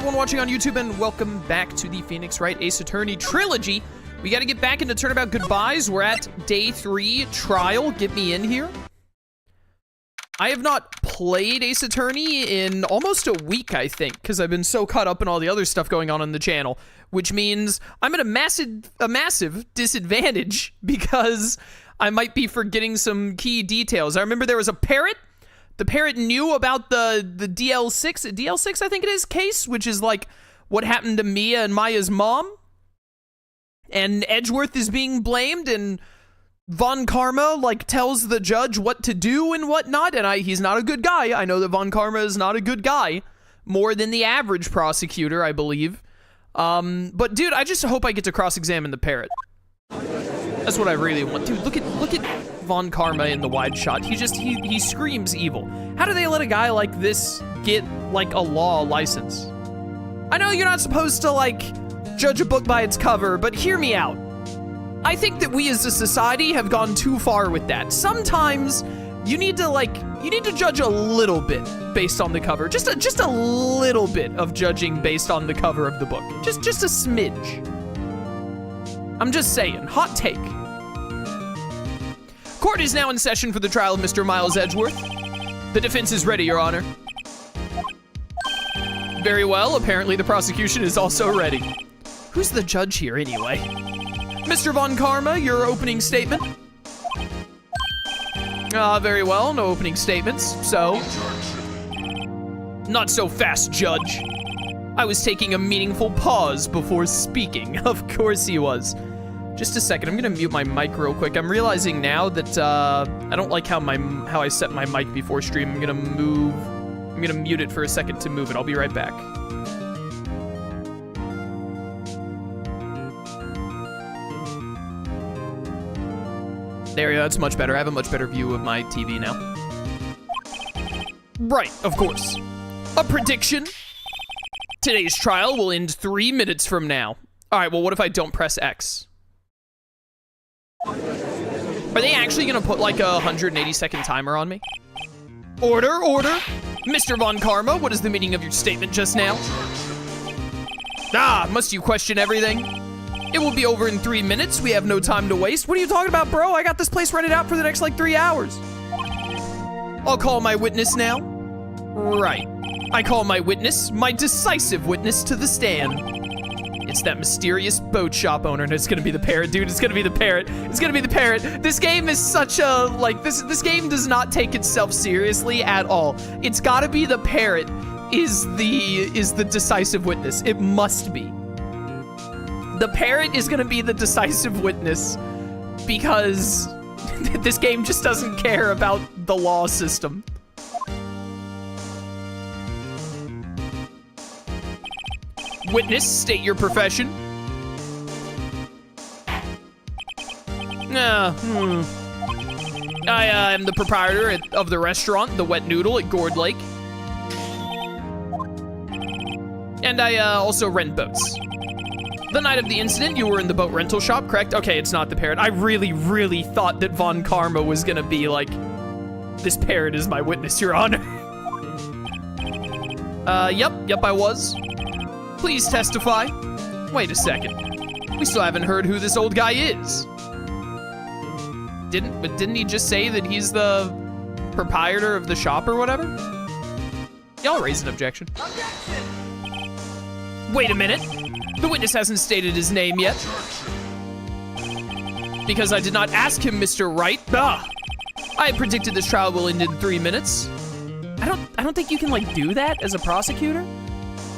everyone watching on YouTube, and welcome back to the Phoenix Wright Ace Attorney Trilogy. We gotta get back into Turnabout goodbyes. We're at day 3, trial. Get me in here. I have not played Ace Attorney in almost a week, I think, because I've been so caught up in all the other stuff going on the channel, which means I'm at a massive disadvantage because I might be forgetting some key details. I remember there was a parrot. The parrot knew about the DL6, I think it is, case, which is like what happened to Mia and Maya's mom. And Edgeworth is being blamed, and Von Karma, like, tells the judge what to do and whatnot, and he's not a good guy. I know that Von Karma is not a good guy. More than the average prosecutor, I believe. But dude, I just hope I get to cross-examine the parrot. That's what I really want. Dude, look at Von Karma in the wide shot. He screams evil. How do they let a guy like this get, like, a law license? I know you're not supposed to, like, judge a book by its cover, but hear me out. I think that we as a society have gone too far with that. Sometimes you need to judge a little bit based on the cover. Just a little bit of judging based on the cover of the book. Just a smidge. I'm just saying, hot take. Court is now in session for the trial of Mr. Miles Edgeworth. The defense is ready, Your Honor. Very well, apparently the prosecution is also ready. Who's the judge here anyway? Mr. Von Karma, your opening statement? Very well, no opening statements, so... Not so fast, Judge. I was taking a meaningful pause before speaking. Of course he was. Just a second, I'm gonna mute my mic real quick. I'm realizing now that, I don't like how I set my mic before stream. I'm gonna mute it for a second to move it. I'll be right back. There we go, that's much better. I have a much better view of my TV now. Right, of course. A prediction. Today's trial will end 3 minutes from now. All right, well, what if I don't press X? Are they actually gonna put like a 180-second timer on me? Order. Mr. Von Karma, what is the meaning of your statement just now? Must you question everything? It will be over in 3 minutes. We have no time to waste. What are you talking about, bro? I got this place rented out for the next, like, 3 hours. I'll call my witness now. Right. I call my witness, my decisive witness, to the stand. It's that mysterious boat shop owner, and it's gonna be the parrot, dude. It's gonna be the parrot. It's gonna be the parrot. This game is such a, like, this game does not take itself seriously at all. It's gotta be the parrot is the decisive witness. It must be. The parrot is gonna be the decisive witness because this game just doesn't care about the law system. Witness, state your profession. I am the proprietor of the restaurant, The Wet Noodle at Gourd Lake. And I also rent boats. The night of the incident, you were in the boat rental shop, correct? Okay, it's not the parrot. I really thought that Von Karma was gonna be like, this parrot is my witness, Your Honor. Yep, I was. Please testify. Wait a second. We still haven't heard who this old guy is. Didn't he just say that he's the proprietor of the shop or whatever? Y'all raise an objection. Objection! Wait a minute. The witness hasn't stated his name yet. Because I did not ask him, Mr. Wright. I predicted this trial will end in 3 minutes. I don't think you can, like, do that as a prosecutor.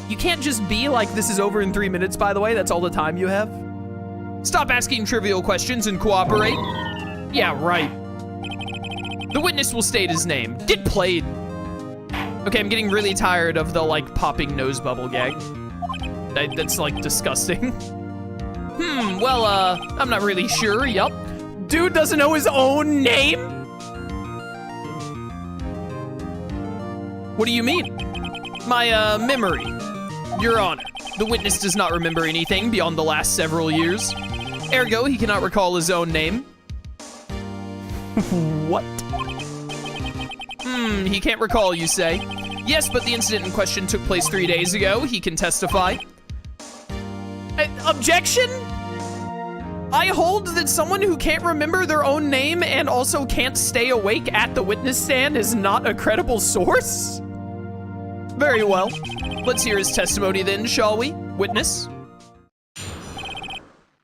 You can't just be like, this is over in 3 minutes, by the way. That's all the time you have. Stop asking trivial questions and cooperate. Yeah, right. The witness will state his name. Get played. Okay, I'm getting really tired of the, like, popping nose bubble gag. That's, like, disgusting. Well, I'm not really sure, yup. Dude doesn't know his own name? What do you mean? My, memory. Your Honor, the witness does not remember anything beyond the last several years. Ergo, he cannot recall his own name. What? He can't recall, you say? Yes, but the incident in question took place 3 days ago. He can testify. Objection? I hold that someone who can't remember their own name and also can't stay awake at the witness stand is not a credible source? Very well. Let's hear his testimony then, shall we? Witness.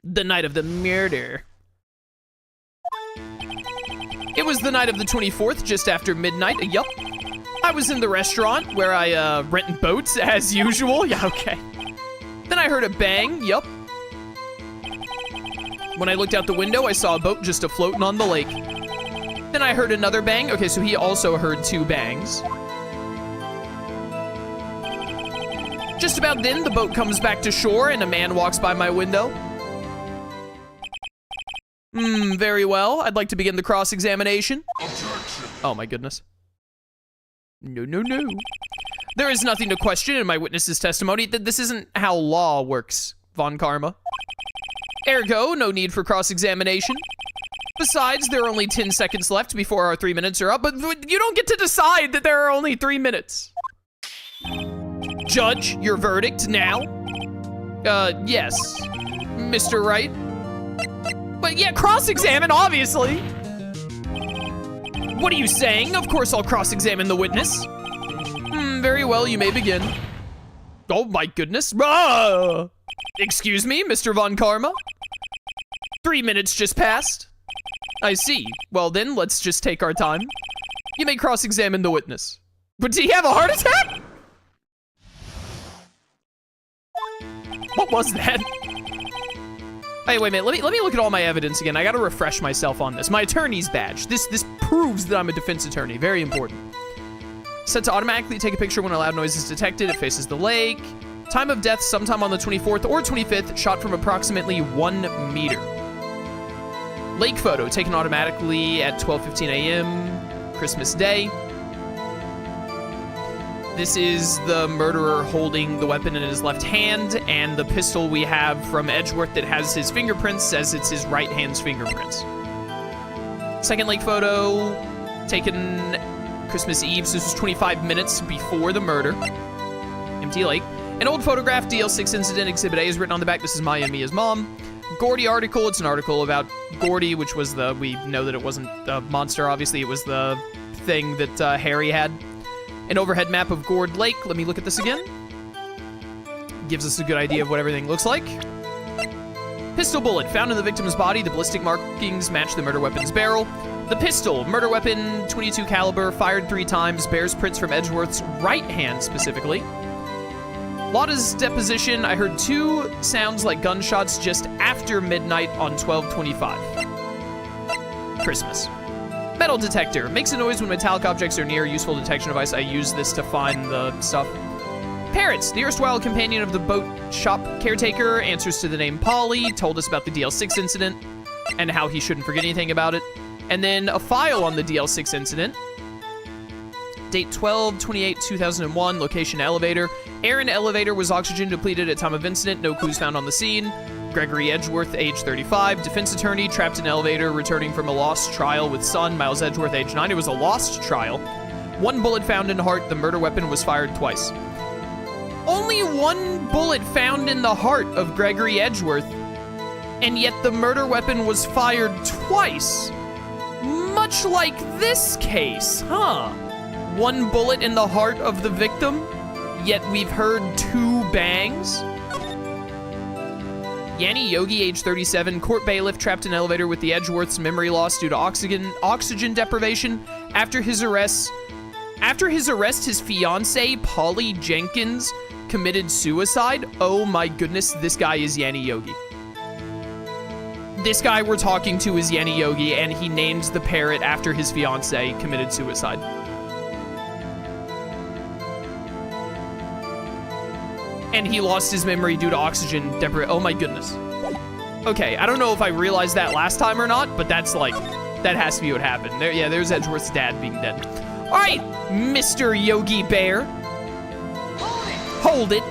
The night of the murder. It was the night of the 24th, just after midnight. Yup. I was in the restaurant where I rent boats as usual. Yeah, okay. Then I heard a bang. Yup. When I looked out the window, I saw a boat just afloating on the lake. Then I heard another bang. Okay, so he also heard 2 bangs. Just about then, the boat comes back to shore and a man walks by my window. Very well. I'd like to begin the cross-examination. Objection. Oh my goodness. No, no, no. There is nothing to question in my witness's testimony. This isn't how law works, Von Karma. Ergo, no need for cross-examination. Besides, there are only 10 seconds left before our 3 minutes are up, but you don't get to decide that there are only 3 minutes. Judge, your verdict now? Yes. Mr. Wright? But yeah, cross-examine, obviously. What are you saying? Of course I'll cross-examine the witness. Very well, you may begin. Oh my goodness. Excuse me, Mr. Von Karma? 3 minutes just passed. I see. Well then, let's just take our time. You may cross-examine the witness. But did he have a heart attack? What was that? Hey, wait a minute. Let me look at all my evidence again. I gotta refresh myself on this. My attorney's badge. This proves that I'm a defense attorney. Very important. Set to automatically take a picture when a loud noise is detected. It faces the lake. Time of death sometime on the 24th or 25th. Shot from approximately 1 meter. Lake photo taken automatically at 12:15 a.m. Christmas Day. This is the murderer holding the weapon in his left hand, and the pistol we have from Edgeworth that has his fingerprints says it's his right hand's fingerprints. Second lake photo taken Christmas Eve, so this was 25 minutes before the murder. Empty lake. An old photograph, DL6 incident, Exhibit A is written on the back. This is Maya and Mia's mom. Gordy article, it's an article about Gordy, which was we know that it wasn't the monster, obviously, it was the thing that Harry had. An overhead map of Gourd Lake. Let me look at this again. Gives us a good idea of what everything looks like. Pistol bullet found in the victim's body. The ballistic markings match the murder weapon's barrel. The pistol, murder weapon, 22 caliber, fired 3 times, bears prints from Edgeworth's right hand specifically. Lotta's deposition, I heard 2 sounds like gunshots just after midnight on 12/25. Christmas. Metal detector. Makes a noise when metallic objects are near. Useful detection device. I use this to find the stuff. Parrots. The erstwhile companion of the boat shop caretaker. Answers to the name Polly. Told us about the DL6 incident and how he shouldn't forget anything about it. And then a file on the DL6 incident. Date 12/28/2001. Location elevator. Air in elevator was oxygen depleted at time of incident. No clues found on the scene. Gregory Edgeworth, age 35. Defense attorney, trapped in elevator, returning from a lost trial with son. Miles Edgeworth, age 9. It was a lost trial. 1 bullet found in heart. The murder weapon was fired twice. Only 1 bullet found in the heart of Gregory Edgeworth, and yet the murder weapon was fired twice. Much like this case, huh? 1 bullet in the heart of the victim, yet we've heard 2 bangs? Yanni Yogi, age 37, court bailiff, trapped in elevator with the Edgeworths, memory loss due to oxygen deprivation. After his arrest, his fiancée, Polly Jenkins, committed suicide. Oh my goodness, this guy is Yanni Yogi. This guy we're talking to is Yanni Yogi, and he named the parrot after his fiancée committed suicide. And he lost his memory due to oxygen deprivation. Oh my goodness. Okay, I don't know if I realized that last time or not, but that's like, that has to be what happened. There's Edgeworth's dad being dead. All right, Mr. Yogi Bear. Hold it.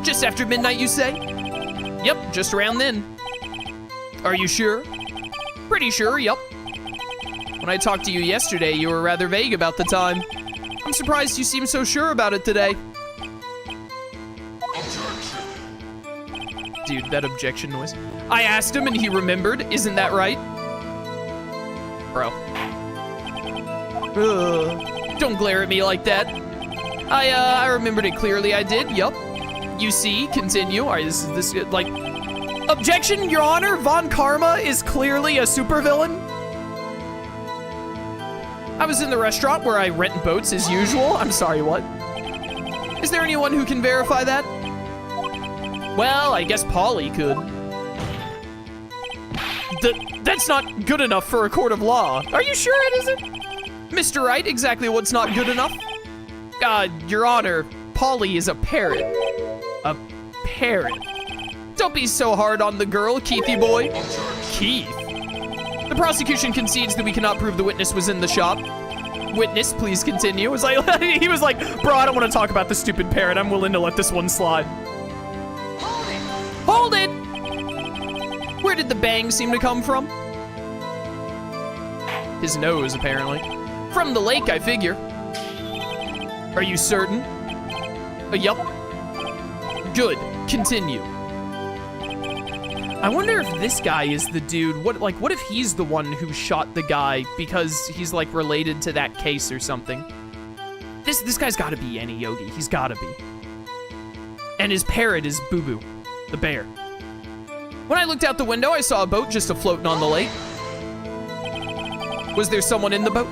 Just after midnight, you say? Yep, just around then. Are you sure? Pretty sure, yep. When I talked to you yesterday, you were rather vague about the time. I'm I'm surprised you seem so sure about it today. Dude, that objection noise. I asked him and he remembered. Isn't that right? Bro. Ugh. Don't glare at me like that. I remembered it clearly. I did. Yup. You see, continue. All right, this like... Objection, Your Honor. Von Karma is clearly a supervillain. I was in the restaurant where I rent boats as usual. I'm sorry, what? Is there anyone who can verify that? Well, I guess Polly could. That's not good enough for a court of law. Are you sure it isn't? Mr. Wright, exactly what's not good enough? Your Honor, Polly is a parrot. A parrot. Don't be so hard on the girl, Keithy boy. Keith. The prosecution concedes that we cannot prove the witness was in the shop. Witness, please continue. He was like, bro, I don't want to talk about the stupid parrot. I'm willing to let this one slide. Hold it! Where did the bang seem to come from? His nose, apparently. From the lake, I figure. Are you certain? Yup. Good. Continue. I wonder if this guy is the dude. What if he's the one who shot the guy because he's like related to that case or something? This guy's gotta be Annie Yogi. He's gotta be. And his parrot is Boo Boo, the bear. When I looked out the window, I saw a boat just afloating on the lake. Was there someone in the boat?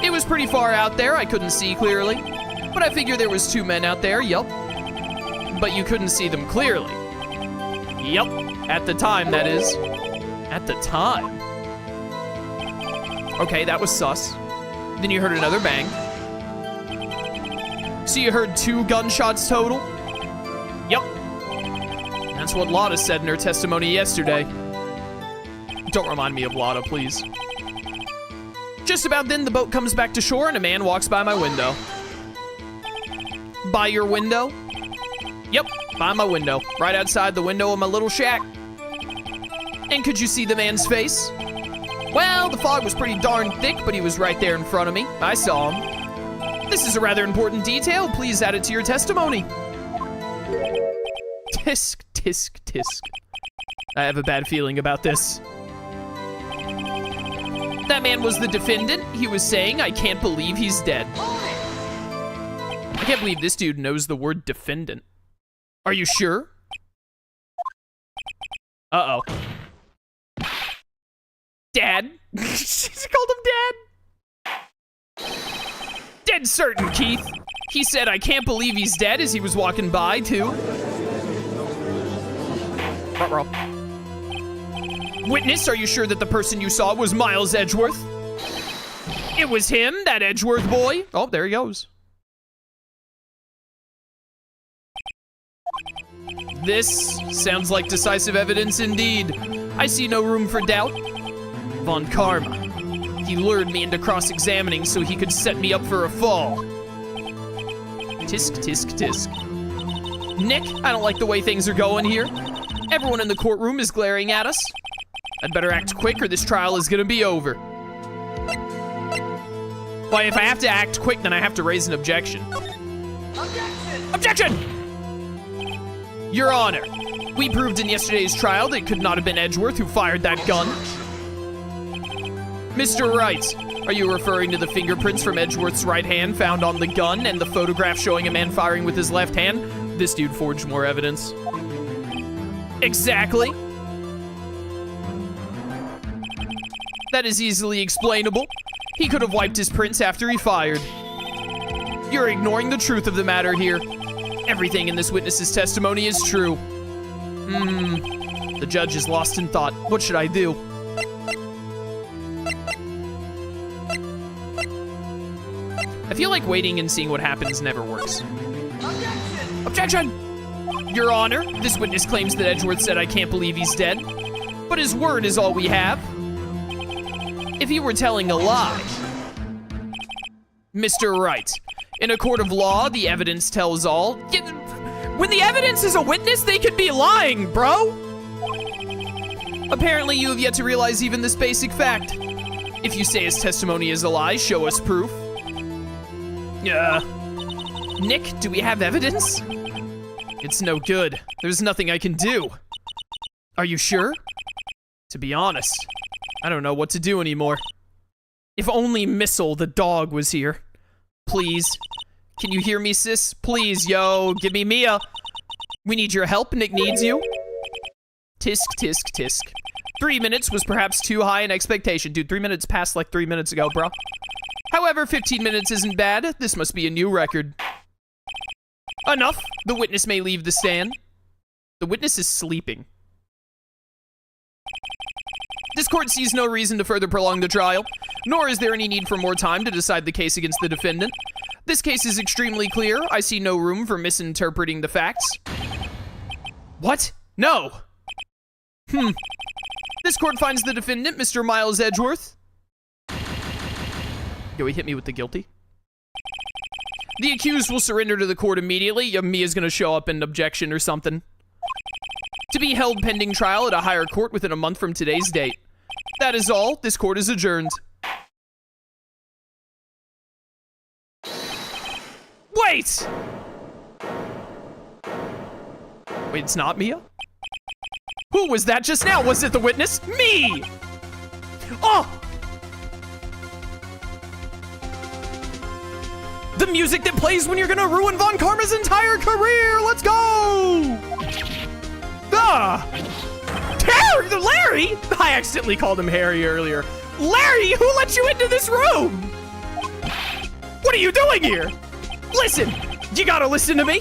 It was pretty far out there. I couldn't see clearly. But I figure there was 2 men out there, yup. But you couldn't see them clearly. Yup. At the time, that is. At the time. Okay, that was sus. Then you heard another bang. So you heard 2 gunshots total? Yup. That's what Lotta said in her testimony yesterday. Don't remind me of Lotta, please. Just about then, the boat comes back to shore and a man walks by my window. By your window? Yep, by my window. Right outside the window of my little shack. And could you see the man's face? Well, the fog was pretty darn thick, but he was right there in front of me. I saw him. This is a rather important detail. Please add it to your testimony. Tisk, tisk, tisk. I have a bad feeling about this. That man was the defendant. He was saying, I can't believe he's dead. I can't believe this dude knows the word defendant. Are you sure? Uh-oh. Dad? She called him Dad? Dead certain, Keith. He said, I can't believe he's dead as he was walking by, too. Ruh-roh. Witness, are you sure that the person you saw was Miles Edgeworth? It was him, that Edgeworth boy. Oh, there he goes. This sounds like decisive evidence indeed. I see no room for doubt. Von Karma. He lured me into cross-examining so he could set me up for a fall. Tisk, tisk, tisk. Nick, I don't like the way things are going here. Everyone in the courtroom is glaring at us. I'd better act quick or this trial is gonna be over. Why, if I have to act quick, then I have to raise an objection. Objection! Objection! Your Honor, we proved in yesterday's trial that it could not have been Edgeworth who fired that gun. Mr. Wright, are you referring to the fingerprints from Edgeworth's right hand found on the gun and the photograph showing a man firing with his left hand? This dude forged more evidence. Exactly. That is easily explainable. He could have wiped his prints after he fired. You're ignoring the truth of the matter here. Everything in this witness's testimony is true. The judge is lost in thought. What should I do? I feel like waiting and seeing what happens never works. Objection! Objection! Your Honor, this witness claims that Edgeworth said I can't believe he's dead. But his word is all we have. If he were telling a lie. Mr. Wright, in a court of law, the evidence tells all. When the evidence is a witness, they could be lying, bro. Apparently, you have yet to realize even this basic fact. If you say his testimony is a lie, show us proof. Nick, do we have evidence? It's no good. There's nothing I can do. Are you sure? To be honest, I don't know what to do anymore. If only Missile the dog was here. Please. Can you hear me, sis? Please, yo, give me Mia. We need your help. Nick needs you. Tisk, tisk, tisk. 3 minutes was perhaps too high an expectation. Dude, 3 minutes passed like 3 minutes ago, bro. However, 15 minutes isn't bad. This must be a new record. Enough. The witness may leave the stand. The witness is sleeping. This court sees no reason to further prolong the trial, nor is there any need for more time to decide the case against the defendant. This case is extremely clear. I see no room for misinterpreting the facts. What? No. This court finds the defendant, Mr. Miles Edgeworth. Yo, he hit me with the guilty. The accused will surrender to the court immediately. Mia's gonna show up in objection or something. To be held pending trial at a higher court within a month from today's date. That is all. This court is adjourned. Wait! Wait, it's not Mia? Who was that just now? Was it the witness? Me! Oh! The music that plays when you're gonna ruin Von Karma's entire career! Let's go! Ah! Larry? I accidentally called him Harry earlier. Larry, who let you into this room? What are you doing here? Listen, you gotta listen to me.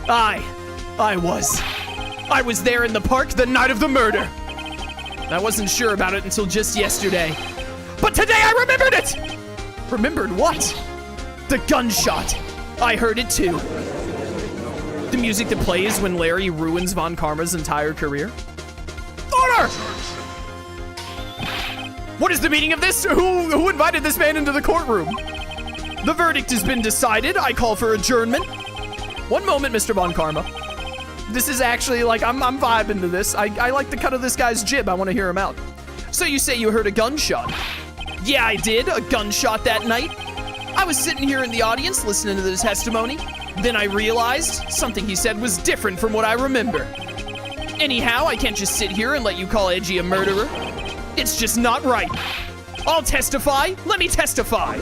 I was there in the park the night of the murder. I wasn't sure about it until just yesterday. But today I remembered it! Remembered what? The gunshot. I heard it too. The music that plays when Larry ruins Von Karma's entire career. Order! What is the meaning of this? Who invited this man into the courtroom? The verdict has been decided. I call for adjournment. One moment, Mr. Von Karma. This is actually, like, I'm vibing to this. I like the cut of this guy's jib. I want to hear him out. So you say you heard a gunshot? Yeah, I did. A gunshot that night. I was sitting here in the audience listening to the testimony. Then I realized something he said was different from what I remember. Anyhow, I can't just sit here and let you call Edgy a murderer. It's just not right. I'll testify. Let me testify.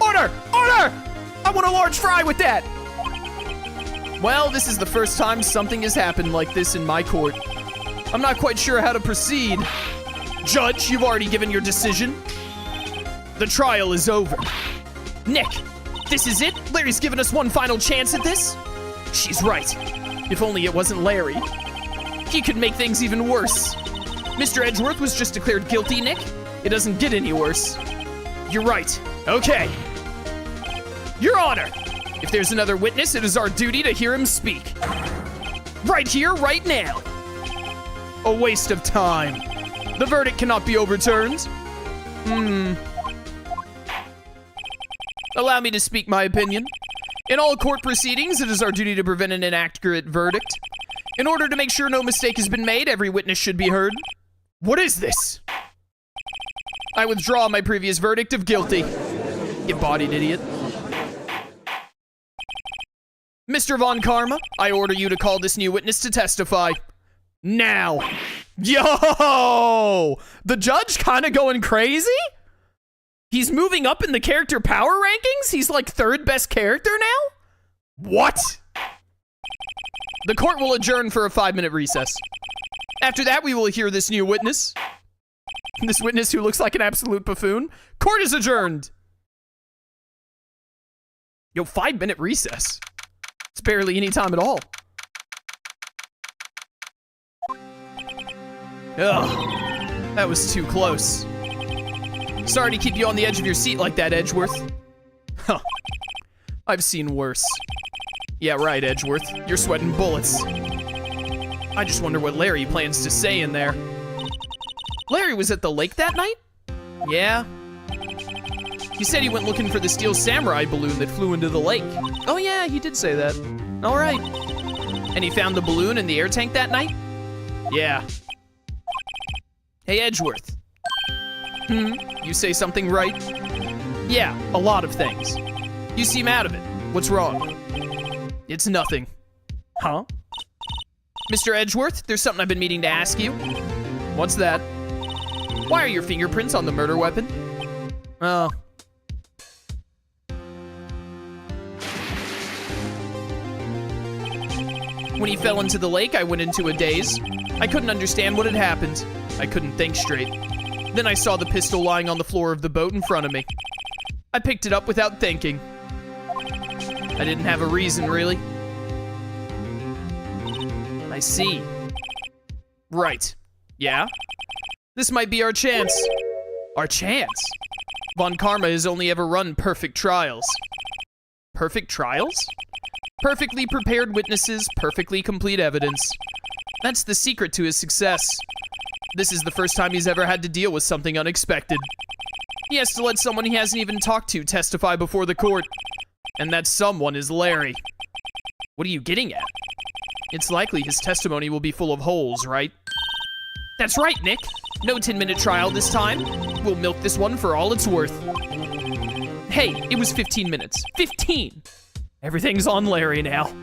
Order! Order! I want a large fry with that. Well, this is the first time something has happened like this in my court. I'm not quite sure how to proceed. Judge, you've already given your decision. The trial is over. Nick, this is it? Larry's given us one final chance at this? She's right. If only it wasn't Larry. He could make things even worse. Mr. Edgeworth was just declared guilty, Nick. It doesn't get any worse. You're right. Okay. Your Honor, if there's another witness, it is our duty to hear him speak. Right here, right now. A waste of time. The verdict cannot be overturned. Allow me to speak my opinion. In all court proceedings, it is our duty to prevent an inaccurate verdict. In order to make sure no mistake has been made, every witness should be heard. What is this? I withdraw my previous verdict of guilty. You bodied idiot. Mr. Von Karma, I order you to call this new witness to testify. Now. Yo! The judge kind of going crazy? He's moving up in the character power rankings? He's like third best character now? What? The court will adjourn for a 5-minute recess. After that, we will hear this new witness. This witness who looks like an absolute buffoon. Court is adjourned. Yo, 5-minute recess. It's barely any time at all. Ugh, that was too close. Sorry to keep you on the edge of your seat like that, Edgeworth. Huh. I've seen worse. Yeah, right, Edgeworth. You're sweating bullets. I just wonder what Larry plans to say in there. Larry was at the lake that night? Yeah. He said he went looking for the steel samurai balloon that flew into the lake. Oh yeah, he did say that. All right. And he found the balloon in the air tank that night? Yeah. Hey, Edgeworth. You say something right? Yeah, a lot of things. You seem out of it. What's wrong? It's nothing. Huh? Mr. Edgeworth, there's something I've been meaning to ask you. What's that? Why are your fingerprints on the murder weapon? Oh. When he fell into the lake, I went into a daze. I couldn't understand what had happened. I couldn't think straight. Then I saw the pistol lying on the floor of the boat in front of me. I picked it up without thinking. I didn't have a reason, really. I see. Right. Yeah? This might be our chance. Our chance? Von Karma has only ever run perfect trials. Perfect trials? Perfectly prepared witnesses, perfectly complete evidence. That's the secret to his success. This is the first time he's ever had to deal with something unexpected. He has to let someone he hasn't even talked to testify before the court. And that someone is Larry. What are you getting at? It's likely his testimony will be full of holes, right? That's right, Nick. No 10-minute trial this time. We'll milk this one for all it's worth. Hey, it was 15 minutes. 15! Everything's on Larry now.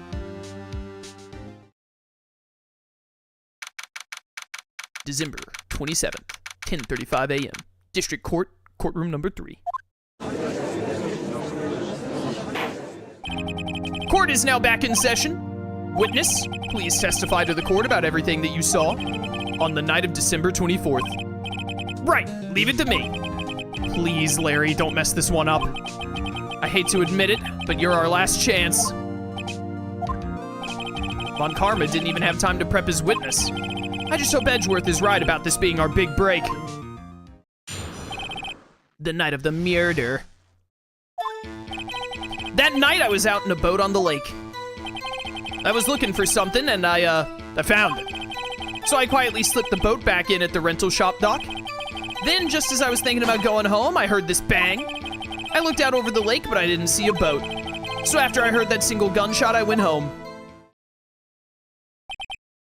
December 27th, 10:35 a.m. District Court, courtroom number 3. Court is now back in session. Witness, please testify to the court about everything that you saw on the night of December 24th. Right, leave it to me. Please, Larry, don't mess this one up. I hate to admit it, but you're our last chance. Von Karma didn't even have time to prep his witness. I just hope Edgeworth is right about this being our big break. The night of the murder. That night I was out in a boat on the lake. I was looking for something and I found it. So I quietly slipped the boat back in at the rental shop dock. Then, just as I was thinking about going home, I heard this bang. I looked out over the lake, but I didn't see a boat. So after I heard that single gunshot, I went home.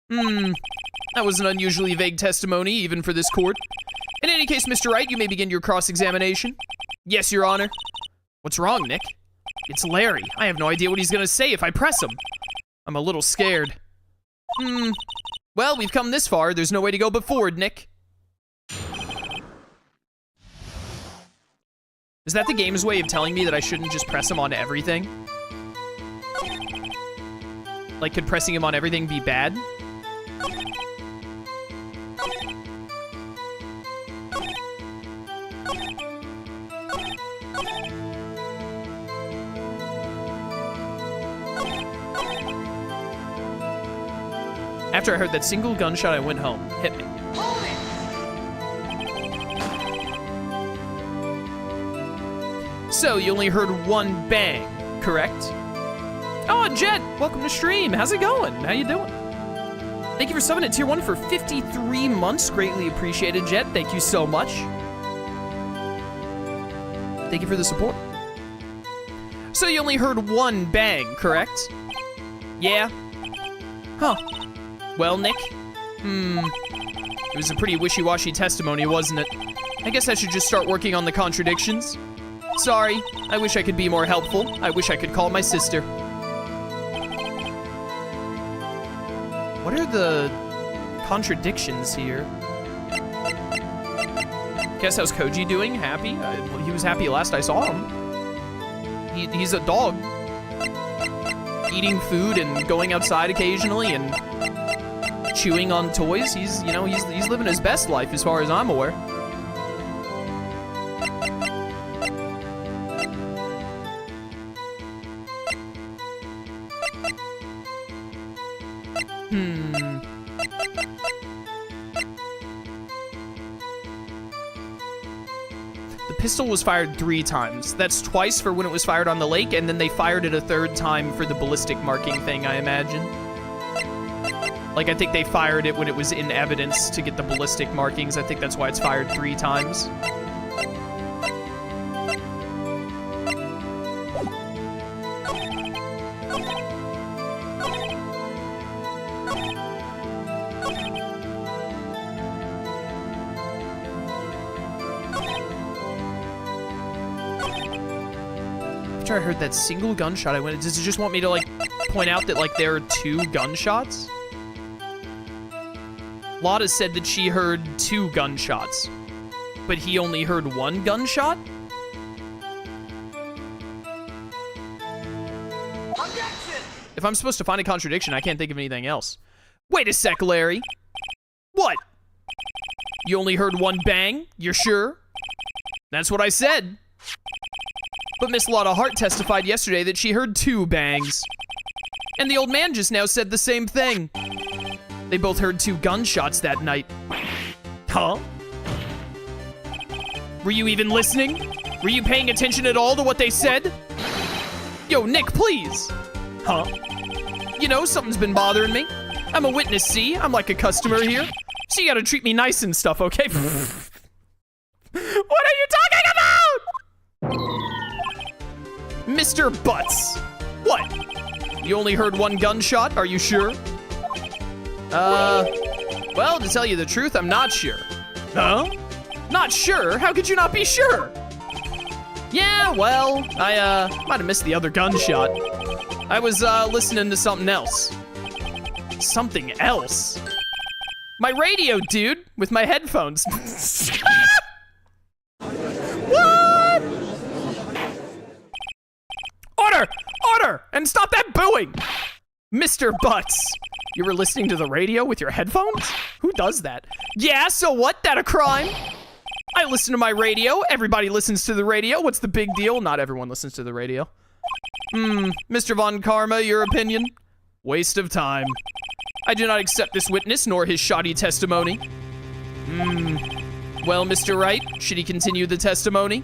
That was an unusually vague testimony, even for this court. In any case, Mr. Wright, you may begin your cross-examination. Yes, Your Honor. What's wrong, Nick? It's Larry. I have no idea what he's gonna say if I press him. I'm a little scared. Well, we've come this far. There's no way to go but forward, Nick. Is that the game's way of telling me that I shouldn't just press him on everything? Like, could pressing him on everything be bad? After I heard that single gunshot, I went home. Hit me. So, you only heard one bang, correct? Oh, Jet, welcome to stream. How's it going? How you doing? Thank you for subbing at Tier 1 for 53 months. Greatly appreciated, Jet. Thank you so much. Thank you for the support. So, you only heard one bang, correct? Yeah? Huh. Well, Nick? It was a pretty wishy-washy testimony, wasn't it? I guess I should just start working on the contradictions. Sorry, I wish I could be more helpful. I wish I could call my sister. What are the contradictions here? Guess how's Koji doing? Happy? He was happy last I saw him. He's a dog. Eating food and going outside occasionally and chewing on toys. He's living his best life as far as I'm aware. The pistol was fired 3 times. That's twice for when it was fired on the lake, and then they fired it a 3rd time for the ballistic marking thing, I imagine. Like, I think they fired it when it was in evidence to get the ballistic markings. I think that's why it's fired 3 times. After I heard that single gunshot, I went, does it just want me to, like, point out that, like, there are 2 gunshots? Lotta said that she heard 2 gunshots, but he only heard 1 gunshot? If I'm supposed to find a contradiction, I can't think of anything else. Wait a sec, Larry. What? You only heard 1 bang? You're sure? That's what I said. But Miss Lotta Hart testified yesterday that she heard 2 bangs. And the old man just now said the same thing. They both heard 2 gunshots that night. Huh? Were you even listening? Were you paying attention at all to what they said? Yo, Nick, please. Huh? You know, something's been bothering me. I'm a witness, see? I'm like a customer here. So you gotta treat me nice and stuff, okay? What are you talking about? Mr. Butz. What? You only heard 1 gunshot? Are you sure? Well, to tell you the truth, I'm not sure. Huh? Not sure? How could you not be sure? Yeah, well, I, might have missed the other gunshot. I was, listening to something else. Something else? My radio, dude, with my headphones. What? Order! Order! And stop that booing! Mr. Butz, you were listening to the radio with your headphones? Who does that? Yeah, so what? That a crime? I listen to my radio. Everybody listens to the radio. What's the big deal? Not everyone listens to the radio. Mr. Von Karma, your opinion? Waste of time. I do not accept this witness nor his shoddy testimony. Well, Mr. Wright, should he continue the testimony?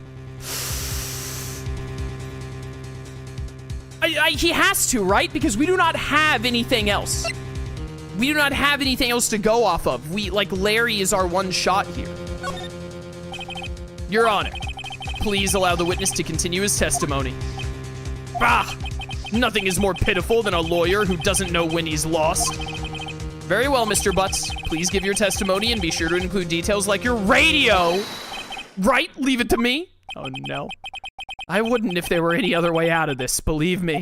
He has to, right? Because we do not have anything else. We do not have anything else to go off of. Larry is our one shot here. Your Honor, please allow the witness to continue his testimony. Nothing is more pitiful than a lawyer who doesn't know when he's lost. Very well, Mr. Butz. Please give your testimony and be sure to include details like your radio. Right? Leave it to me? Oh, no. I wouldn't if there were any other way out of this, believe me.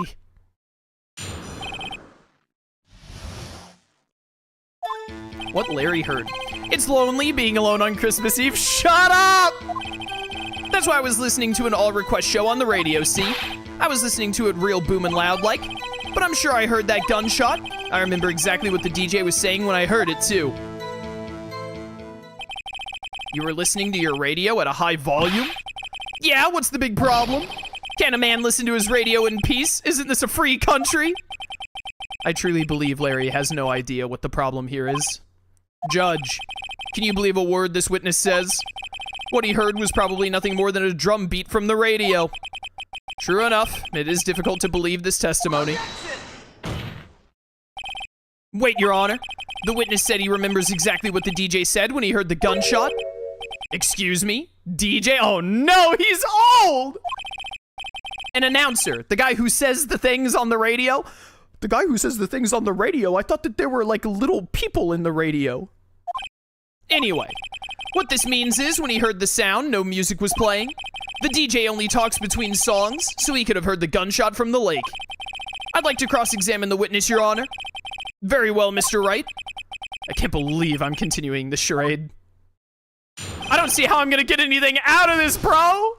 What Larry heard. It's lonely being alone on Christmas Eve. Shut up! That's why I was listening to an all-request show on the radio, see? I was listening to it real booming loud like, but I'm sure I heard that gunshot. I remember exactly what the DJ was saying when I heard it, too. You were listening to your radio at a high volume? Yeah, what's the big problem? Can't a man listen to his radio in peace? Isn't this a free country? I truly believe Larry has no idea what the problem here is. Judge, can you believe a word this witness says? What he heard was probably nothing more than a drum beat from the radio. True enough, it is difficult to believe this testimony. Wait, Your Honor. The witness said he remembers exactly what the DJ said when he heard the gunshot. Excuse me? DJ? Oh no, he's old! An announcer, the guy who says the things on the radio. The guy who says the things on the radio, I thought that there were like little people in the radio. Anyway, what this means is when he heard the sound, no music was playing. The DJ only talks between songs, so he could have heard the gunshot from the lake. I'd like to cross-examine the witness, Your Honor. Very well, Mr. Wright. I can't believe I'm continuing the charade. I don't see how I'm gonna get anything out of this, bro!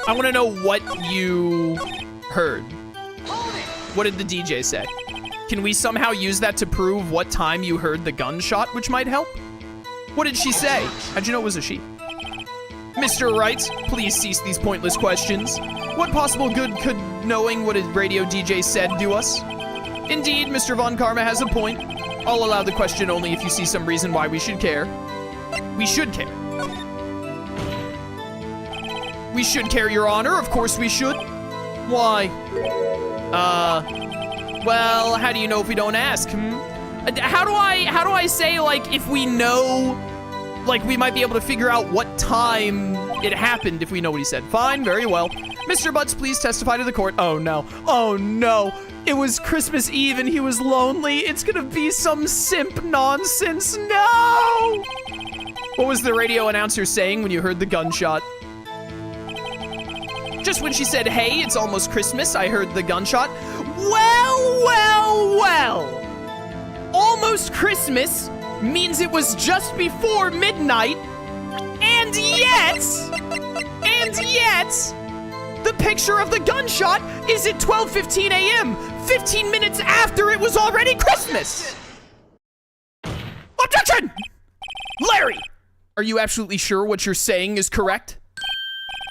I wanna know what you heard. What did the DJ say? Can we somehow use that to prove what time you heard the gunshot, which might help? What did she say? How'd you know it was a she? Mr. Wright, please cease these pointless questions. What possible good could knowing what a radio DJ said do us? Indeed, Mr. Von Karma has a point. I'll allow the question only if you see some reason why we should care. We should care. We should care, Your Honor. Of course we should. Why? Well, how do you know if we don't ask, How do I say, like, if we know, like, we might be able to figure out what time it happened if we know what he said? Fine, very well. Mr. Butz, please testify to the court. Oh, no. Oh, no. It was Christmas Eve and he was lonely. It's gonna be some simp nonsense. No! What was the radio announcer saying when you heard the gunshot? Just when she said, hey, it's almost Christmas, I heard the gunshot. Well. Almost Christmas means it was just before midnight, and yet, the picture of the gunshot is at 12:15 a.m., 15 minutes after it was already Christmas. Objection! Larry, are you absolutely sure what you're saying is correct?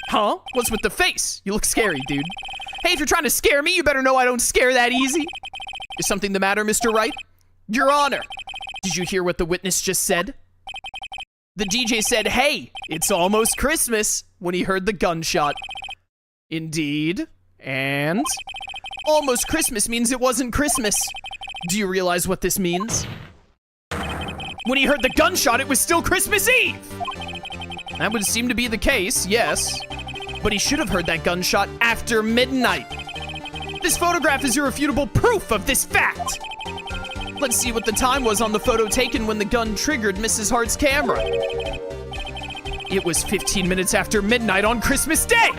Huh? What's with the face? You look scary, dude. Hey, if you're trying to scare me, you better know I don't scare that easy. Is something the matter, Mr. Wright? Your Honor, did you hear what the witness just said? The DJ said, hey, it's almost Christmas, when he heard the gunshot. Indeed. And? Almost Christmas means it wasn't Christmas. Do you realize what this means? When he heard the gunshot, it was still Christmas Eve. That would seem to be the case, yes. But he should have heard that gunshot after midnight. This photograph is irrefutable proof of this fact. Let's see what the time was on the photo taken when the gun triggered Mrs. Hart's camera. It was 15 minutes after midnight on Christmas Day.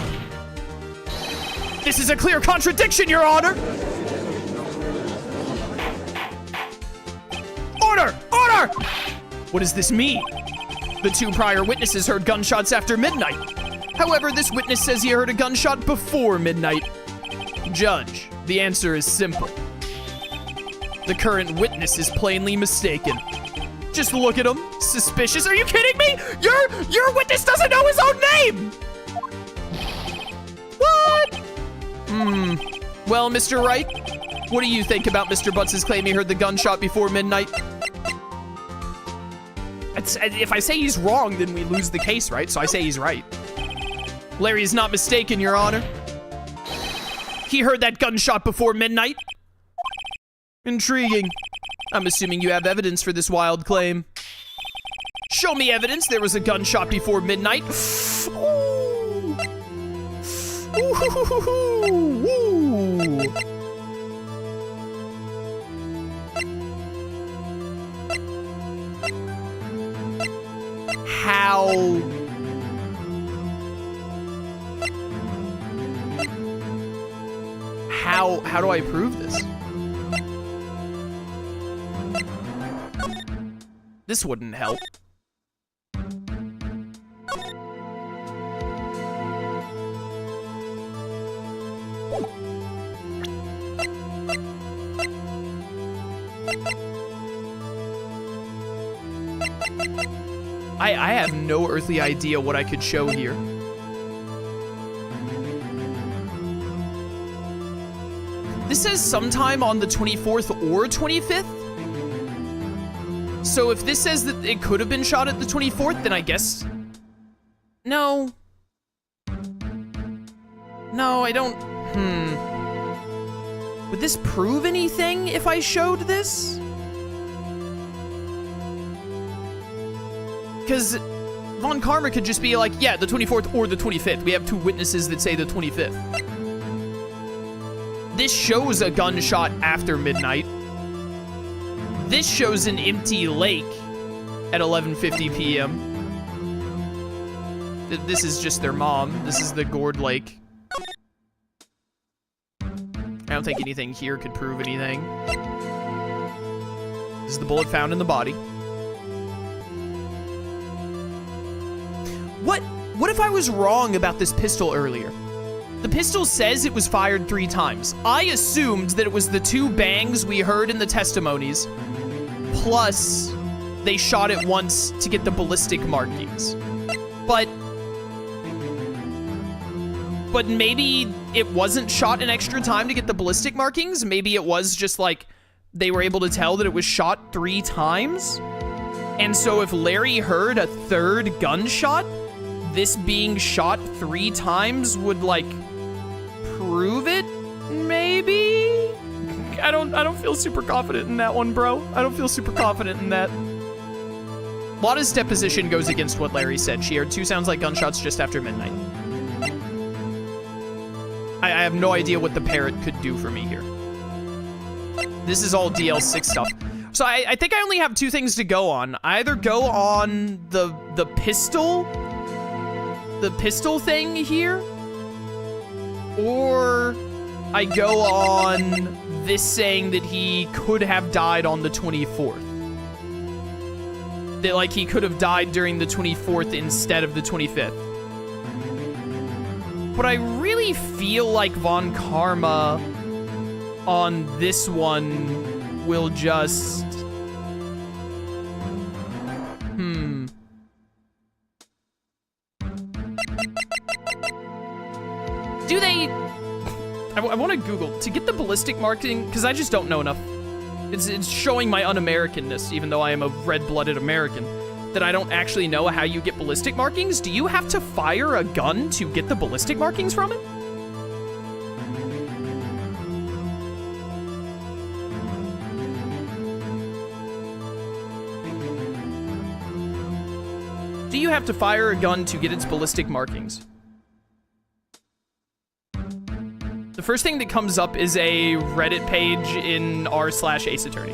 This is a clear contradiction, Your Honor. Order! Order! What does this mean? The two prior witnesses heard gunshots after midnight. However, this witness says he heard a gunshot before midnight. Judge, the answer is simple. The current witness is plainly mistaken. Just look at him. Suspicious? Are you kidding me? Your witness doesn't know his own name! What? Well, Mr. Wright, what do you think about Mr. Butz's claim he heard the gunshot before midnight? If I say he's wrong, then we lose the case, right? So I say he's right. Larry is not mistaken, Your Honor. He heard that gunshot before midnight. Intriguing. I'm assuming you have evidence for this wild claim. Show me evidence there was a gunshot before midnight. Ooh. Ooh. How do I prove this? This wouldn't help. I have no earthly idea what I could show here. This says sometime on the 24th or 25th. So if this says that it could have been shot at the 24th, then I guess... No. No, I don't... Would this prove anything if I showed this? Because Von Karma could just be like, yeah, the 24th or the 25th. We have two witnesses that say the 25th. This shows a gunshot after midnight. This shows an empty lake at 11:50 p.m. This is just their mom. This is the gourd lake. I don't think anything here could prove anything. This is the bullet found in the body. What if I was wrong about this pistol earlier? The pistol says it was fired 3 times. I assumed that it was the 2 bangs we heard in the testimonies, plus they shot it once to get the ballistic markings. But maybe it wasn't shot an extra time to get the ballistic markings. Maybe it was just like they were able to tell that it was shot 3 times. And so if Larry heard a 3rd gunshot, this being shot 3 times would like prove it, maybe? I don't feel super confident in that one, bro. I don't feel super confident in that. Lada's deposition goes against what Larry said. She heard 2 sounds like gunshots just after midnight. I have no idea what the parrot could do for me here. This is all DL6 stuff. So I think I only have 2 things to go on. I either go on the pistol thing here, Or I go on this saying that he could have died on the 24th. That, like, he could have died during the 24th instead of the 25th. But I really feel like Von Karma on this one will just... Do they... I want to Google to get the ballistic marking, because I just don't know enough. It's showing my un-Americanness, even though I am a red-blooded American, that I don't actually know how you get ballistic markings. Do you have to fire a gun to get the ballistic markings from it? Do you have to fire a gun to get its ballistic markings? The first thing that comes up is a Reddit page in r/Ace Attorney.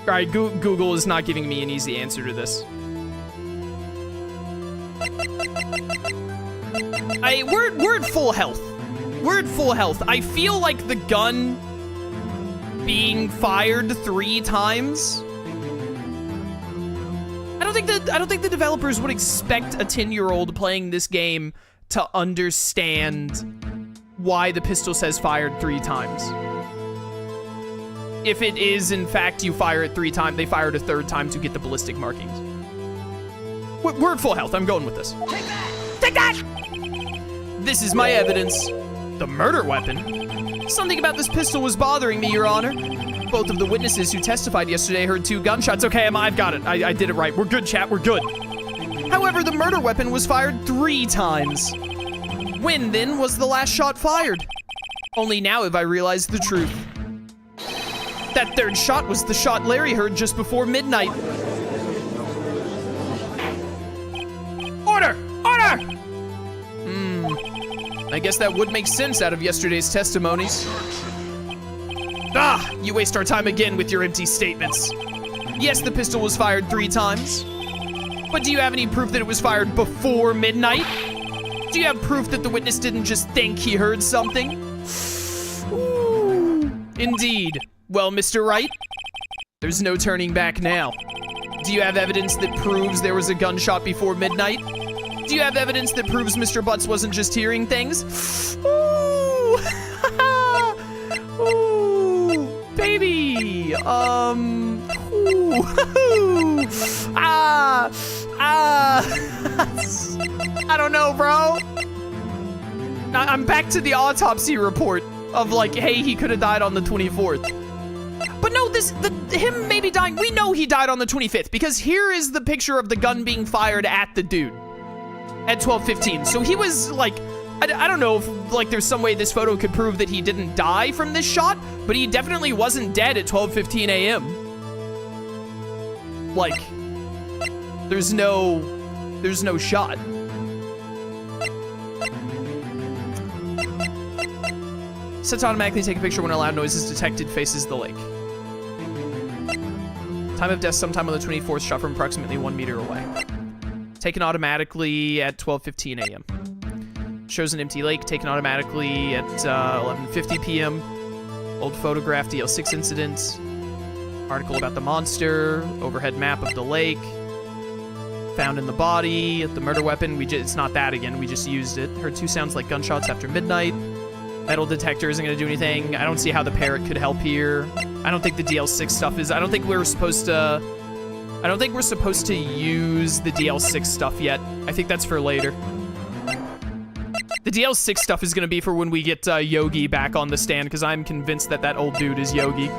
All right, Google is not giving me an easy answer to this. We're at full health. We're at full health. I feel like the gun being fired 3 times. I don't think the developers would expect a 10-year-old playing this game to understand why the pistol says fired 3 times. If it is, in fact, you fire it 3 times, they fire it a 3rd time to get the ballistic markings. We're at full health. I'm going with this. Take that! Take that! This is my evidence. The murder weapon? Something about this pistol was bothering me, Your Honor. Both of the witnesses who testified yesterday heard 2 gunshots. Okay, I've got it. I did it right. We're good, chat. We're good. However, the murder weapon was fired 3 times. When, then, was the last shot fired? Only now have I realized the truth. That 3rd shot was the shot Larry heard just before midnight. Order! Order! I guess that would make sense out of yesterday's testimonies. Ah, you waste our time again with your empty statements. Yes, the pistol was fired 3 times. But do you have any proof that it was fired before midnight? Do you have proof that the witness didn't just think he heard something? Ooh, indeed. Well, Mr. Wright, there's no turning back now. Do you have evidence that proves there was a gunshot before midnight? Do you have evidence that proves Mr. Butz wasn't just hearing things? Ooh! Ooh! Baby! Ooh! I don't know, bro. I'm back to the autopsy report of like, hey, he could have died on the 24th. But no, him maybe dying, we know he died on the 25th because here is the picture of the gun being fired at the dude at 12:15. So he was like, I don't know if like there's some way this photo could prove that he didn't die from this shot, but he definitely wasn't dead at 12:15 a.m. Like, there's no shot. Sets automatically take a picture when a loud noise is detected, faces the lake. Time of death sometime on the 24th, shot from approximately 1 meter away. Taken automatically at 12:15 a.m. Shows an empty lake, taken automatically at 11:50 p.m. Old photograph, DL6 incident. Article about the monster, overhead map of the lake. Found in the body, the murder weapon, it's not that again, we just used it. Heard 2 sounds like gunshots after midnight. Metal detector isn't gonna do anything. I don't see how the parrot could help here. I don't think the DL6 stuff is, I don't think we're supposed to use the DL6 stuff yet. I think that's for later. The DL6 stuff is gonna be for when we get Yogi back on the stand, because I'm convinced that old dude is Yogi.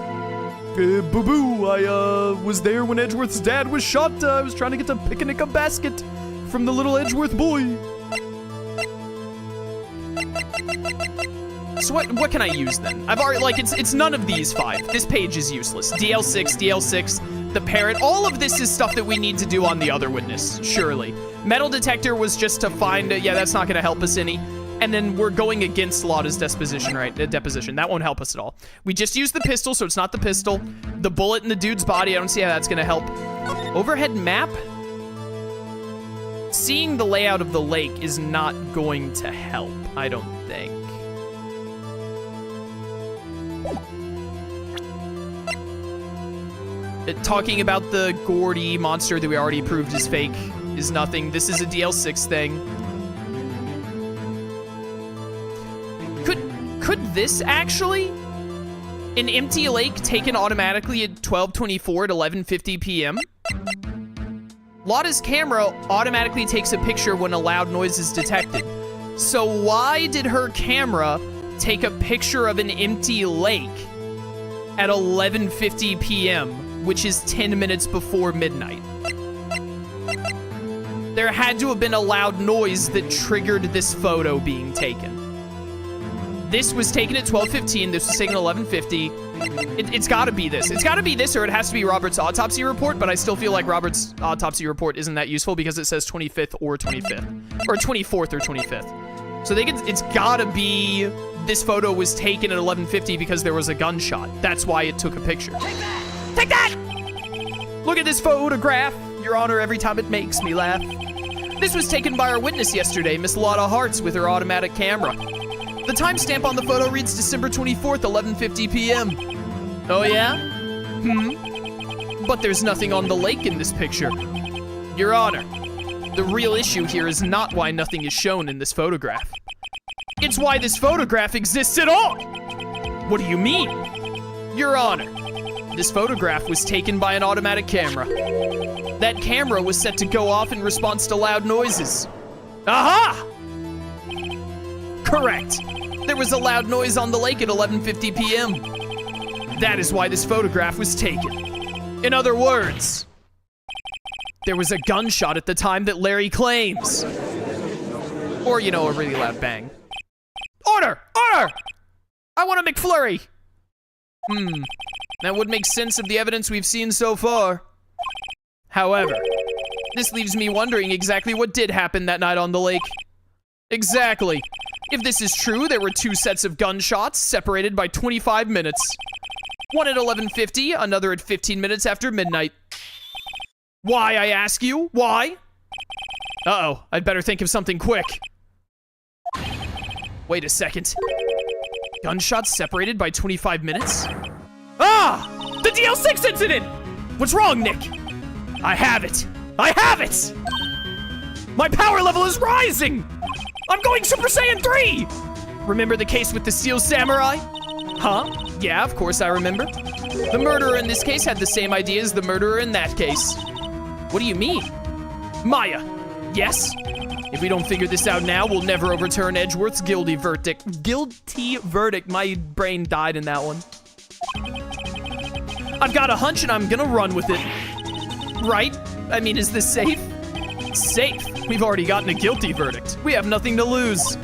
Boo-boo, I was there when Edgeworth's dad was shot. I was trying to get to picnic a basket from the little Edgeworth boy. So what can I use then? I've already, like, it's none of these 5. This page is useless. DL6, the parrot, all of this is stuff that we need to do on the other witness, surely. Metal detector was just to find, yeah, that's not gonna help us any. And then we're going against Lotta's deposition, right? Deposition, that won't help us at all. We just used the pistol, so it's not the pistol. The bullet in the dude's body, I don't see how that's gonna help. Overhead map? seeing the layout of the lake is not going to help, I don't think. Talking about the Gordy monster that we already proved is fake is nothing. This is a DL6 thing. Could this actually? An empty lake taken automatically at 12:24 at 11:50 p.m.? Lada's camera automatically takes a picture when a loud noise is detected. So why did her camera take a picture of an empty lake at 11:50 p.m., which is 10 minutes before midnight? There had to have been a loud noise that triggered this photo being taken. This was taken at 12:15. This was taken at 11:50. It's got to be this. It's got to be this, or it has to be Robert's autopsy report, but I still feel like Robert's autopsy report isn't that useful because it says 25th or 25th. Or 24th or 25th. So it's got to be this photo was taken at 11:50 because there was a gunshot. That's why it took a picture. Take that! Take that! Look at this photograph, Your Honor, every time it makes me laugh. This was taken by our witness yesterday, Miss Lada Hartz, with her automatic camera. The timestamp on the photo reads December 24th, 11:50 p.m. Oh yeah? But there's nothing on the lake in this picture. Your Honor, the real issue here is not why nothing is shown in this photograph. It's why this photograph exists at all! What do you mean? Your Honor, this photograph was taken by an automatic camera. That camera was set to go off in response to loud noises. Aha! Correct. There was a loud noise on the lake at 11:50 p.m. That is why this photograph was taken. In other words, there was a gunshot at the time that Larry claims. Or, you know, a really loud bang. Order! Order! I want a McFlurry! That would make sense of the evidence we've seen so far. However, this leaves me wondering exactly what did happen that night on the lake. Exactly. If this is true, there were two sets of gunshots separated by 25 minutes. One at 11:50, another at 15 minutes after midnight. Why, I ask you? Why? Uh-oh, I'd better think of something quick. Wait a second. Gunshots separated by 25 minutes? Ah! The DL6 incident! What's wrong, Nick? I have it! I have it! My power level is rising! I'm going Super Saiyan 3! Remember the case with the Steel Samurai? Huh? Yeah, of course I remember. The murderer in this case had the same idea as the murderer in that case. What do you mean? Maya, yes? If we don't figure this out now, we'll never overturn Edgeworth's guilty verdict. Guilty verdict. My brain died in that one. I've got a hunch and I'm gonna run with it. Right? I mean, is this safe? Safe? We've already gotten a guilty verdict. We have nothing to lose.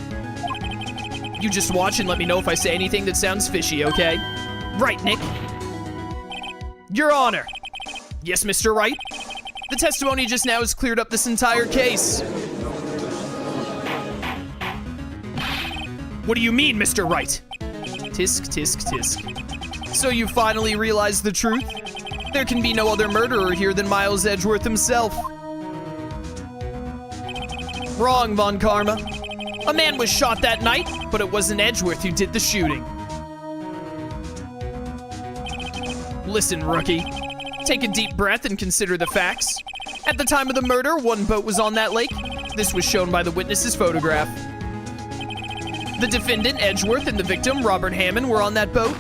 You just watch and let me know if I say anything that sounds fishy, okay? Right, Nick? Your Honor. Yes, Mr. Wright? The testimony just now has cleared up this entire case. What do you mean, Mr. Wright? Tisk, tisk, tisk. So you finally realized the truth? There can be no other murderer here than Miles Edgeworth himself. Wrong, Von Karma. A man was shot that night, but it wasn't Edgeworth who did the shooting. Listen, rookie. Take a deep breath and consider the facts. At the time of the murder, one boat was on that lake. This was shown by the witness's photograph. The defendant, Edgeworth, and the victim, Robert Hammond, were on that boat.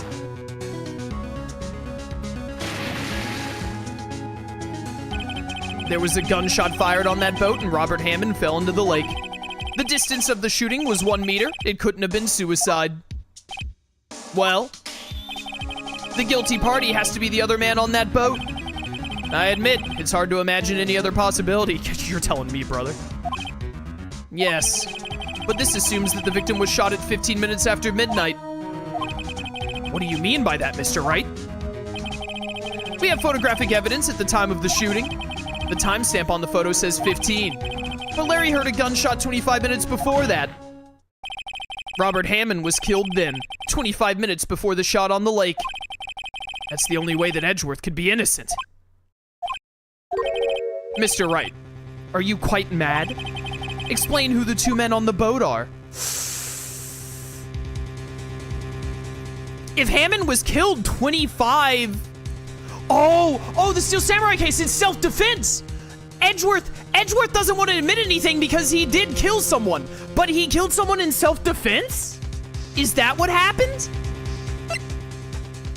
There was a gunshot fired on that boat, and Robert Hammond fell into the lake. The distance of the shooting was 1 meter. It couldn't have been suicide. Well, the guilty party has to be the other man on that boat. I admit, it's hard to imagine any other possibility. You're telling me, brother. Yes, but this assumes that the victim was shot at 15 minutes after midnight. What do you mean by that, Mr. Wright? We have photographic evidence at the time of the shooting. The timestamp on the photo says 15. But Larry heard a gunshot 25 minutes before that. Robert Hammond was killed then, 25 minutes before the shot on the lake. That's the only way that Edgeworth could be innocent. Mr. Wright, Are you quite mad? Explain who the two men on the boat are. If Hammond was killed 25... Oh, the Steel Samurai case, it's self-defense! Edgeworth doesn't want to admit anything because he did kill someone, but he killed someone in self-defense? Is that what happened?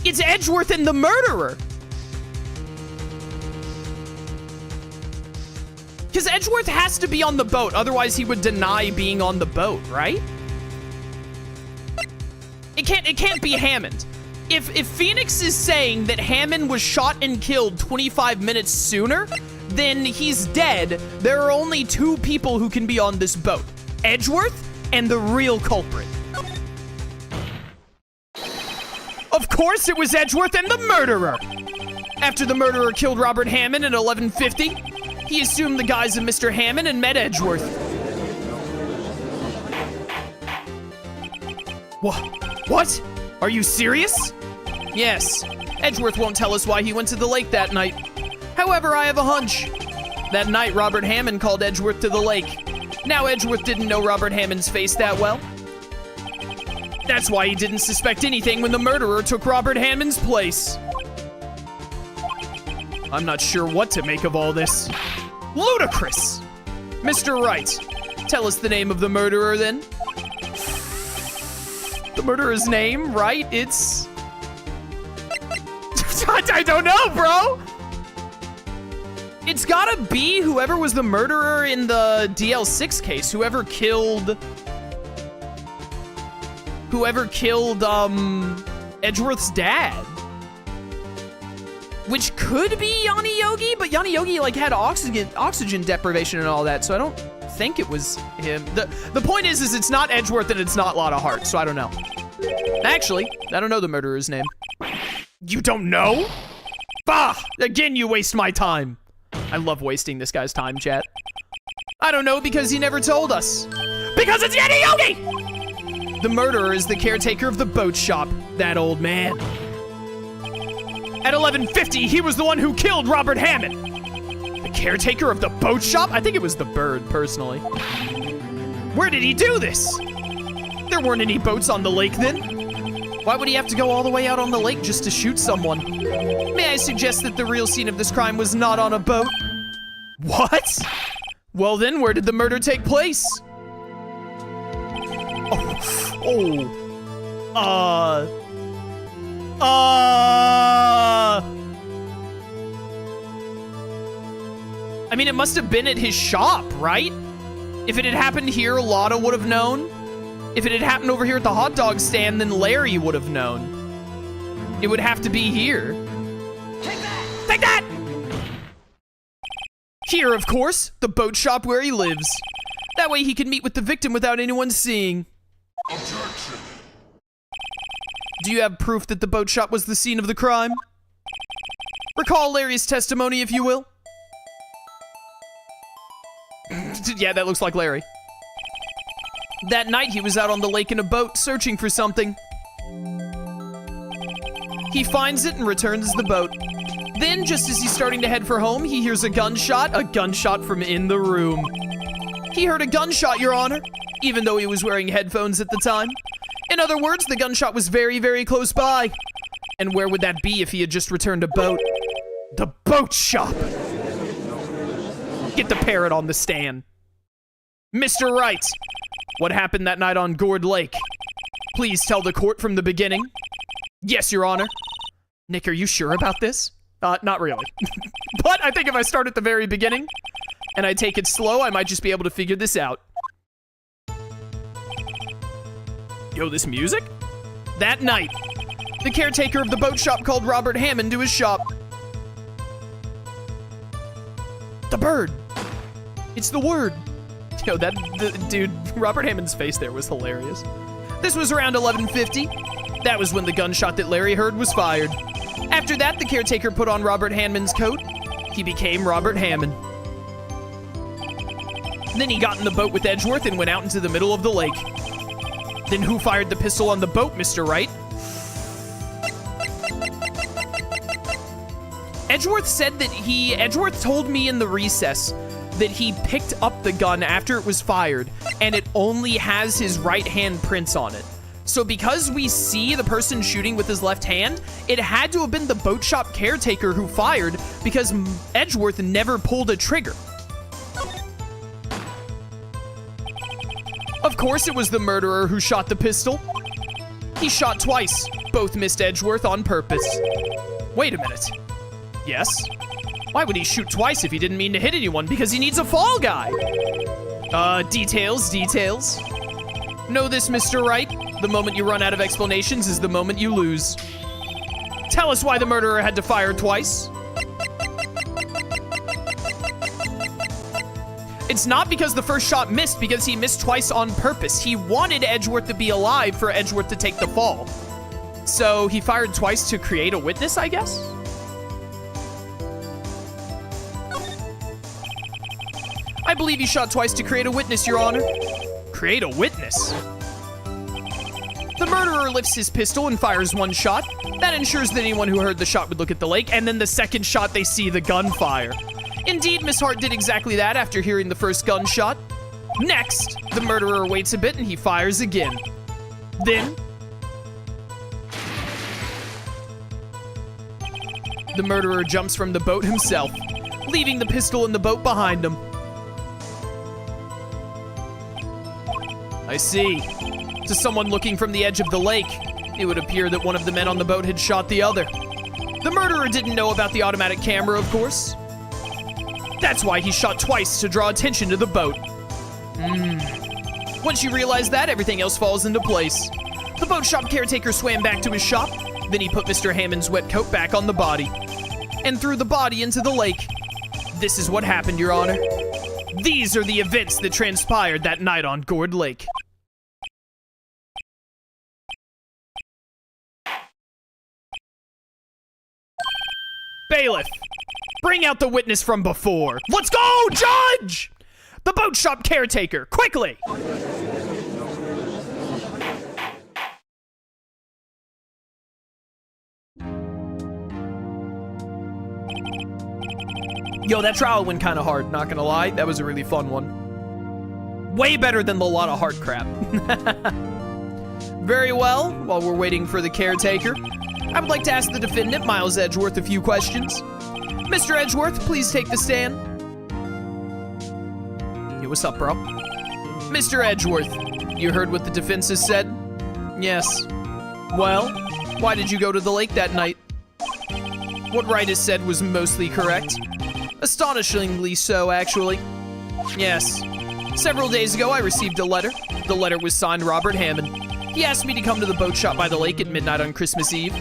It's Edgeworth and the murderer. Because Edgeworth has to be on the boat, otherwise he would deny being on the boat, right? It can't be Hammond. If Phoenix is saying that Hammond was shot and killed 25 minutes sooner, then he's dead. There are only two people who can be on this boat. Edgeworth and the real culprit. Of course it was Edgeworth and the murderer. After the murderer killed Robert Hammond at 11:50, he assumed the guise of Mr. Hammond and met Edgeworth. What? Are you serious? Yes. Edgeworth won't tell us why he went to the lake that night. However, I have a hunch. That night, Robert Hammond called Edgeworth to the lake. Now, Edgeworth didn't know Robert Hammond's face that well. That's why he didn't suspect anything when the murderer took Robert Hammond's place. I'm not sure what to make of all this. Ludicrous! Mr. Wright, tell us the name of the murderer then. The murderer's name, right? It's... I don't know, bro! It's gotta be whoever was the murderer in the DL6 case. Whoever killed, Edgeworth's dad. Which could be Yanni Yogi, but Yanni Yogi, like, had oxygen deprivation and all that, so I don't think it was him. The point is it's not Edgeworth and it's not Lotta Hart, so I don't know. Actually, I don't know the murderer's name. You don't know? Bah! Again, you waste my time. I love wasting this guy's time, chat. I don't know because he never told us. Because it's Yanni Yogi! The murderer is the caretaker of the boat shop, that old man. At 11:50, he was the one who killed Robert Hammond. The caretaker of the boat shop? I think it was the bird, personally. Where did he do this? There weren't any boats on the lake then. Why would he have to go all the way out on the lake just to shoot someone? May I suggest that the real scene of this crime was not on a boat? What? Well then, where did the murder take place? I mean, it must have been at his shop, right? If it had happened here, Lotta would have known. If it had happened over here at the hot dog stand, then Larry would have known. It would have to be here. Take that! Take that! Here, of course, the boat shop where he lives. That way he can meet with the victim without anyone seeing. Objection. Do you have proof that the boat shop was the scene of the crime? Recall Larry's testimony, if you will. Yeah, that looks like Larry. That night, he was out on the lake in a boat, searching for something. He finds it and returns the boat. Then, just as he's starting to head for home, he hears a gunshot from in the room. He heard a gunshot, Your Honor, even though he was wearing headphones at the time. In other words, the gunshot was very, very close by. And where would that be if he had just returned a boat? The boat shop! Get the parrot on the stand. Mr. Wright, what happened that night on Gourd Lake? Please tell the court from the beginning. Yes, Your Honor. Nick, are you sure about this? Not really. But I think if I start at the very beginning and I take it slow, I might just be able to figure this out. Yo, this music? That night, the caretaker of the boat shop called Robert Hammond to his shop. The bird. It's the word. Yo, dude, Robert Hammond's face there was hilarious. This was around 11:50. That was when the gunshot that Larry heard was fired. After that, the caretaker put on Robert Hammond's coat. He became Robert Hammond. Then he got in the boat with Edgeworth and went out into the middle of the lake. Then who fired the pistol on the boat, Mr. Wright? Edgeworth said that Edgeworth told me in the recess that he picked up the gun after it was fired, and it only has his right hand prints on it. So because we see the person shooting with his left hand, it had to have been the boat shop caretaker who fired, because Edgeworth never pulled a trigger. Of course it was the murderer who shot the pistol. He shot twice. Both missed Edgeworth on purpose. Wait a minute. Yes? Why would he shoot twice if he didn't mean to hit anyone? Because he needs a fall guy. Details. Know this, Mr. Wright. The moment you run out of explanations is the moment you lose. Tell us why the murderer had to fire twice. It's not because the first shot missed, because he missed twice on purpose. He wanted Edgeworth to be alive for Edgeworth to take the fall. So he fired twice to create a witness, I guess? I believe he shot twice to create a witness, Your Honor. Create a witness? The murderer lifts his pistol and fires one shot. That ensures that anyone who heard the shot would look at the lake, and then the second shot they see the gunfire. Indeed, Miss Hart did exactly that after hearing the first gunshot. Next, the murderer waits a bit and he fires again. Then, the murderer jumps from the boat himself, leaving the pistol in the boat behind him. I see. To someone looking from the edge of the lake, it would appear that one of the men on the boat had shot the other. The murderer didn't know about the automatic camera, of course. That's why he shot twice, to draw attention to the boat. Once you realize that, everything else falls into place. The boat shop caretaker swam back to his shop. Then he put Mr. Hammond's wet coat back on the body and threw the body into the lake. This is what happened, Your Honor. These are the events that transpired that night on Gourd Lake. Bailiff, bring out the witness from before. Let's go, Judge! The boat shop caretaker, quickly! Yo, that trial went kind of hard, not gonna lie. That was a really fun one. Way better than the lot of heart crap. Very well, while we're waiting for the caretaker, I would like to ask the defendant, Miles Edgeworth, a few questions. Mr. Edgeworth, please take the stand. Yo, what's up, bro? Mr. Edgeworth, you heard what the defense has said? Yes. Well, why did you go to the lake that night? What Wright has said was mostly correct. Astonishingly so, actually. Yes. Several days ago, I received a letter. The letter was signed Robert Hammond. He asked me to come to the boat shop by the lake at midnight on Christmas Eve.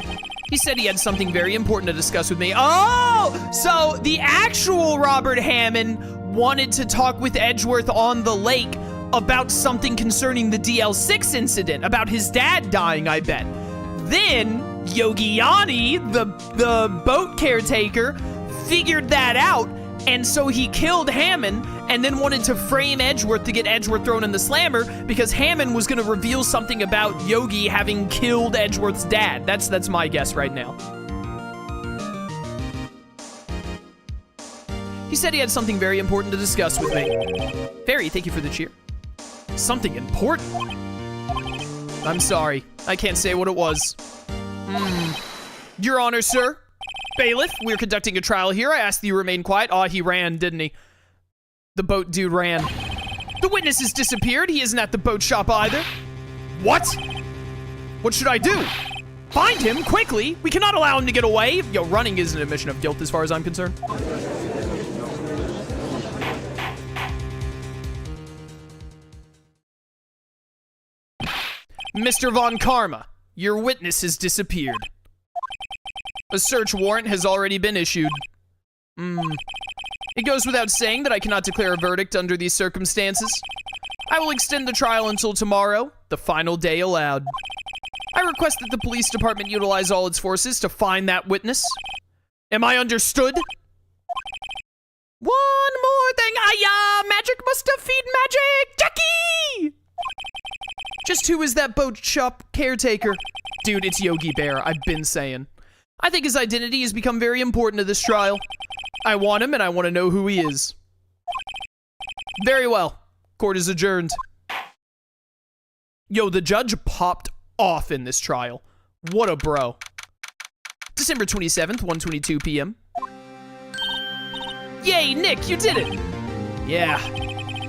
He said he had something very important to discuss with me. Oh! So the actual Robert Hammond wanted to talk with Edgeworth on the lake about something concerning the DL6 incident, about his dad dying, I bet. Then Yogiani, the boat caretaker, figured that out, and so he killed Hammond and then wanted to frame Edgeworth to get Edgeworth thrown in the slammer because Hammond was going to reveal something about Yogi having killed Edgeworth's dad. That's my guess right now. He said he had something very important to discuss with me. Fairy, thank you for the cheer. Something important? I'm sorry. I can't say what it was. Your Honor, sir. Bailiff, we're conducting a trial here. I asked that you remain quiet. Aw, he ran, didn't he? The boat dude ran. The witness has disappeared. He isn't at the boat shop either. What? What should I do? Find him, quickly. We cannot allow him to get away. Yo, running is an admission of guilt as far as I'm concerned. Mr. Von Karma, your witness has disappeared. A search warrant has already been issued. It goes without saying that I cannot declare a verdict under these circumstances. I will extend the trial until tomorrow, the final day allowed. I request that the police department utilize all its forces to find that witness. Am I understood? One more thing. Magic must defeat magic. Jackie! Just who is that boat shop caretaker? Dude, it's Yogi Bear. I've been saying. I think his identity has become very important to this trial. I want him, and I want to know who he is. Very well. Court is adjourned. Yo, the judge popped off in this trial. What a bro. December 27th, 1:22 p.m. Yay, Nick, you did it! Yeah.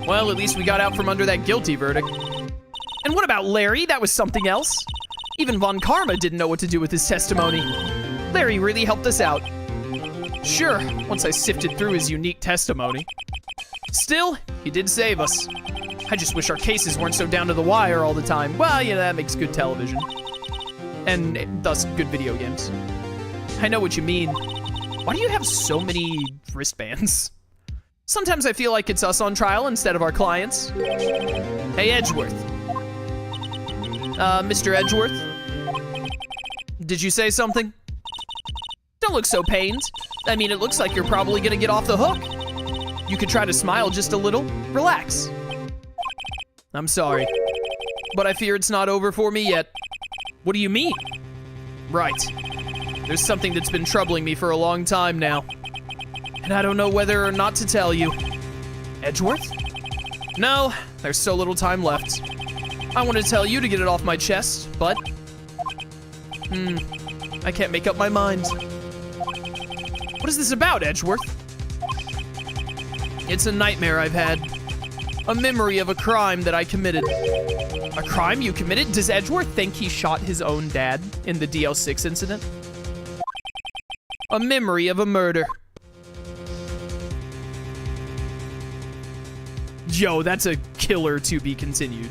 Well, at least we got out from under that guilty verdict. And what about Larry? That was something else. Even Von Karma didn't know what to do with his testimony. Larry really helped us out. Sure, once I sifted through his unique testimony. Still, he did save us. I just wish our cases weren't so down to the wire all the time. Well, you know, that makes good television. And thus, good video games. I know what you mean. Why do you have so many wristbands? Sometimes I feel like it's us on trial instead of our clients. Hey, Edgeworth. Mr. Edgeworth? Did you say something? Don't look so pained. I mean, it looks like you're probably gonna get off the hook. You could try to smile just a little. Relax. I'm sorry, but I fear it's not over for me yet. What do you mean? Right. There's something that's been troubling me for a long time now. And I don't know whether or not to tell you. Edgeworth? No, there's so little time left. I want to tell you to get it off my chest, but... I can't make up my mind. What is this about, Edgeworth? It's a nightmare I've had. A memory of a crime that I committed. A crime you committed? Does Edgeworth think he shot his own dad in the DL6 incident? A memory of a murder. Yo, that's a killer to be continued.